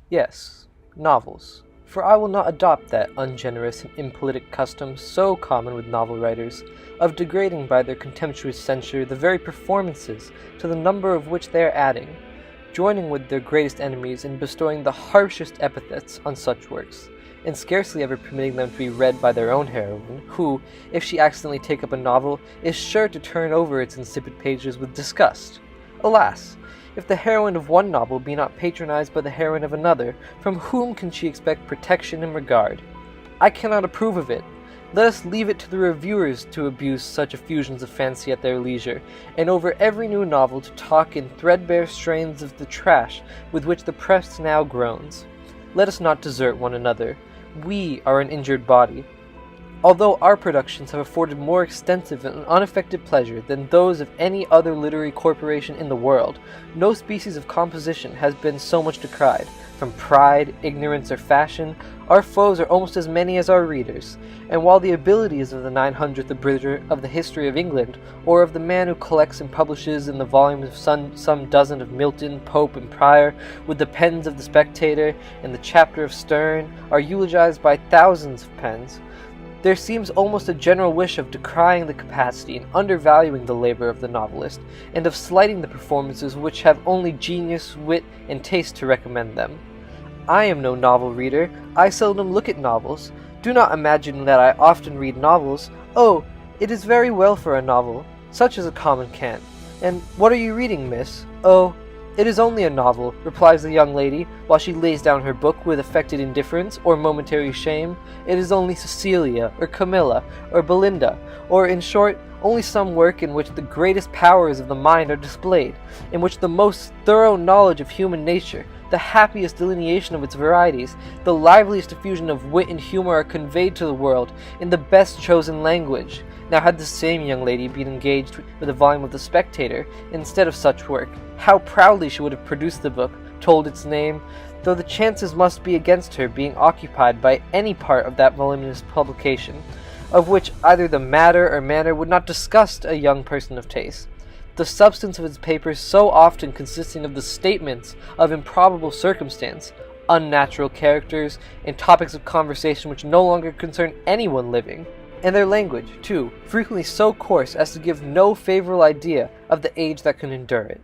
Yes, novels. For I will not adopt that ungenerous and impolitic custom so common with novel writers, of degrading by their contemptuous censure the very performances to the number of which they are adding, joining with their greatest enemies in bestowing the harshest epithets on such works, and scarcely ever permitting them to be read by their own heroine, who, if she accidentally take up a novel, is sure to turn over its insipid pages with disgust. Alas! If the heroine of one novel be not patronized by the heroine of another, from whom can she expect protection and regard? I cannot approve of it. Let us leave it to the reviewers to abuse such effusions of fancy at their leisure, and over every new novel to talk in threadbare strains of the trash with which the press now groans. Let us not desert one another. We are an injured body. Although our productions have afforded more extensive and unaffected pleasure than those of any other literary corporation in the world, no species of composition has been so much decried. From pride, ignorance, or fashion, our foes are almost as many as our readers, and while the abilities of the 900th abridger of the history of England, or of the man who collects and publishes in the volumes of some dozen of Milton, Pope, and Prior, with the pens of the Spectator and the chapter of Sterne, are eulogized by thousands of pens, there seems almost a general wish of decrying the capacity and undervaluing the labor of the novelist, and of slighting the performances which have only genius, wit, and taste to recommend them. I am no novel reader. I seldom look at novels. Do not imagine that I often read novels. Oh, it is very well for a novel. Such is a common cant. And what are you reading, miss? Oh, it is only a novel, replies the young lady, while she lays down her book with affected indifference or momentary shame. It is only Cecilia, or Camilla, or Belinda, or, in short, only some work in which the greatest powers of the mind are displayed, in which the most thorough knowledge of human nature, the happiest delineation of its varieties, the liveliest effusion of wit and humor are conveyed to the world in the best chosen language. Now had the same young lady been engaged with a volume of the Spectator, instead of such work, how proudly she would have produced the book, told its name, though the chances must be against her being occupied by any part of that voluminous publication, of which either the matter or manner would not disgust a young person of taste. The substance of its papers so often consisting of the statements of improbable circumstance, unnatural characters, and topics of conversation which no longer concern anyone living, and their language, too, frequently so coarse as to give no favorable idea of the age that can endure it.